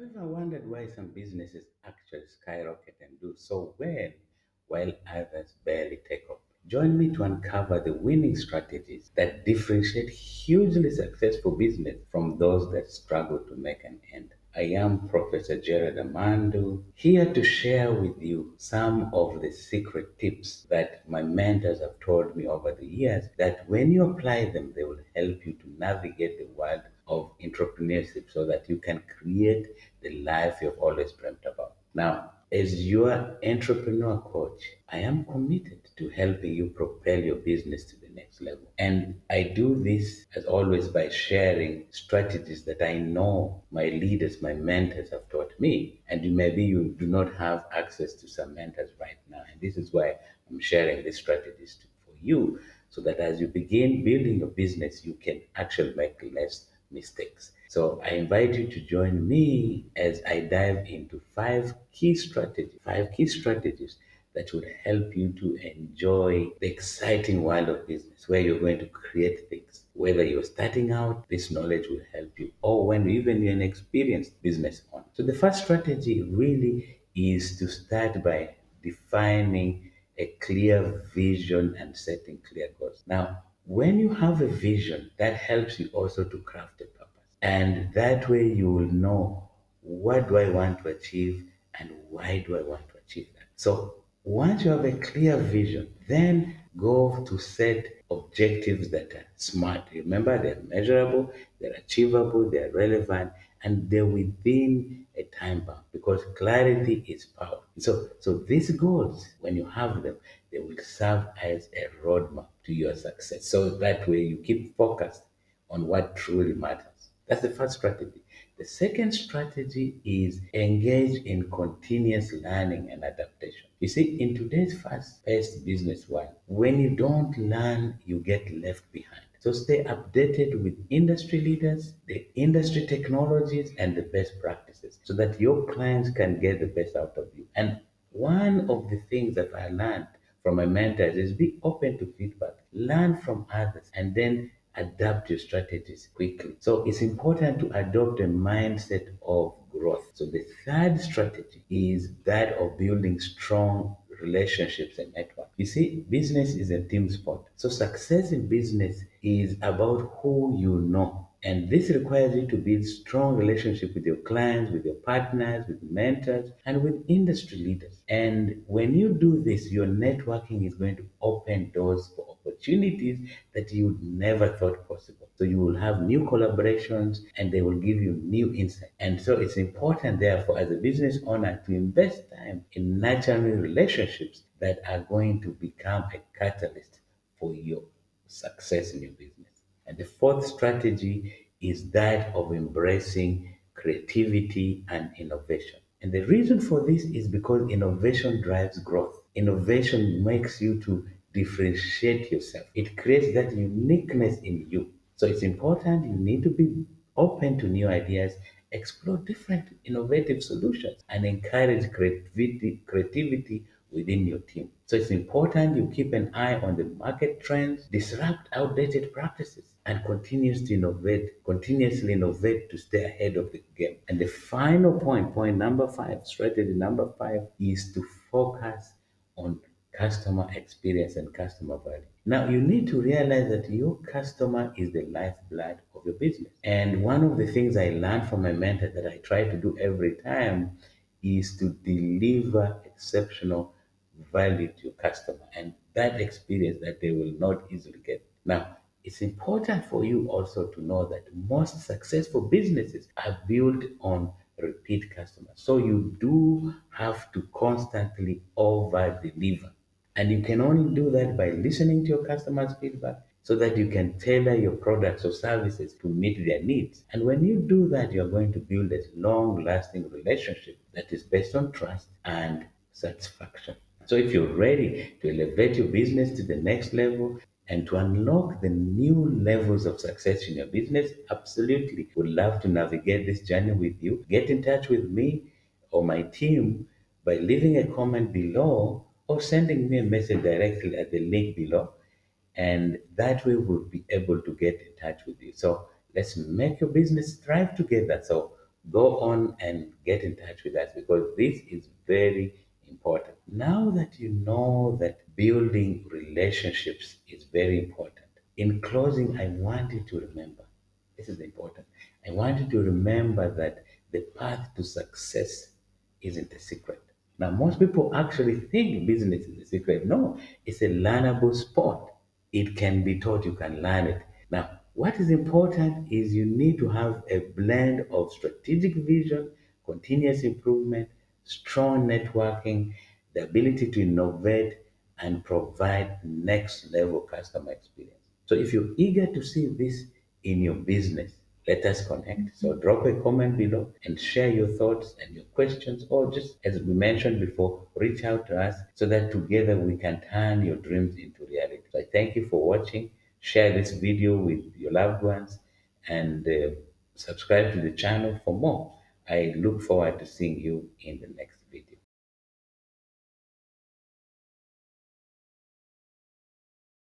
Have you ever wondered why some businesses actually skyrocket and do so well while others barely take off? Join me to uncover the winning strategies that differentiate hugely successful business from those that struggle to make an end. I am Professor Gerald Amandu, here to share with you some of the secret tips that my mentors have told me over the years that when you apply them, they will help you to navigate the world of entrepreneurship so that you can create the life you've always dreamt about. Now, as your entrepreneur coach, I am committed to helping you propel your business to the next level. And I do this as always by sharing strategies that I know my leaders, my mentors have taught me. And maybe you do not have access to some mentors right now. And this is why I'm sharing these strategies for you so that as you begin building your business, you can actually make less mistakes. So I invite you to join me as I dive into five key strategies that would help you to enjoy the exciting world of business where you're going to create things. Whether you're starting out, this knowledge will help you, or when even you're an experienced business owner. So the first strategy really is to start by defining a clear vision and setting clear goals. Now, when you have a vision, that helps you also to craft a purpose. And that way you will know, what do I want to achieve and why do I want to achieve that? So once you have a clear vision, then go to set objectives that are smart. Remember, they're measurable, they're achievable, they're relevant, and they're within a time bound because clarity is power. So these goals, when you have them, they will serve as a roadmap to your success. So that way you keep focused on what truly matters. That's the first strategy. The second strategy is engage in continuous learning and adaptation. You see, in today's fast-paced business world, when you don't learn, you get left behind. So stay updated with industry leaders, the industry technologies, and the best practices so that your clients can get the best out of you. And one of the things that I learned from my mentors is be open to feedback, learn from others, and then adapt your strategies quickly. So it's important to adopt a mindset of growth. So the third strategy is that of building strong relationships and network. You see, business is a team sport. So success in business is about who you know. And this requires you to build strong relationship with your clients, with your partners, with mentors, and with industry leaders. And when you do this, your networking is going to open doors for opportunities that you never thought possible. So you will have new collaborations and they will give you new insight. And so it's important, therefore, as a business owner to invest time in nurturing relationships that are going to become a catalyst for your success in your business. And the fourth strategy is that of embracing creativity and innovation. And the reason for this is because innovation drives growth. Innovation makes you to differentiate yourself. It creates that uniqueness in you. So it's important you need to be open to new ideas, explore different innovative solutions, and encourage creativity within your team. So it's important you keep an eye on the market trends, disrupt outdated practices, and continuously innovate to stay ahead of the game. And the final point number five, strategy number five, is to focus on customer experience and customer value. Now, you need to realize that your customer is the lifeblood of your business. And one of the things I learned from my mentor that I try to do every time is to deliver exceptional value to your customer and that experience that they will not easily get. Now, it's important for you also to know that most successful businesses are built on repeat customers. So you do have to constantly over deliver. And you can only do that by listening to your customers' feedback so that you can tailor your products or services to meet their needs. And when you do that, you're going to build a long lasting relationship that is based on trust and satisfaction. So if you're ready to elevate your business to the next level and to unlock the new levels of success in your business, absolutely would love to navigate this journey with you. Get in touch with me or my team by leaving a comment below or sending me a message directly at the link below. And that way we'll be able to get in touch with you. So let's make your business thrive together. So go on and get in touch with us because this is very important. Now that you know that building relationships is very important, in closing, I want you to remember this is important. I want you to remember that the path to success isn't a secret. Now, most people actually think business is a secret. No, it's a learnable sport. It can be taught, you can learn it. Now, what is important is you need to have a blend of strategic vision, continuous improvement, strong networking, the ability to innovate, and provide next level customer experience. So, if you're eager to see this in your business, let us connect. So drop a comment below and share your thoughts and your questions, or just as we mentioned before, reach out to us so that together we can turn your dreams into reality. So I thank you for watching. Share this video with your loved ones and subscribe to the channel for more. I look forward to seeing you in the next video.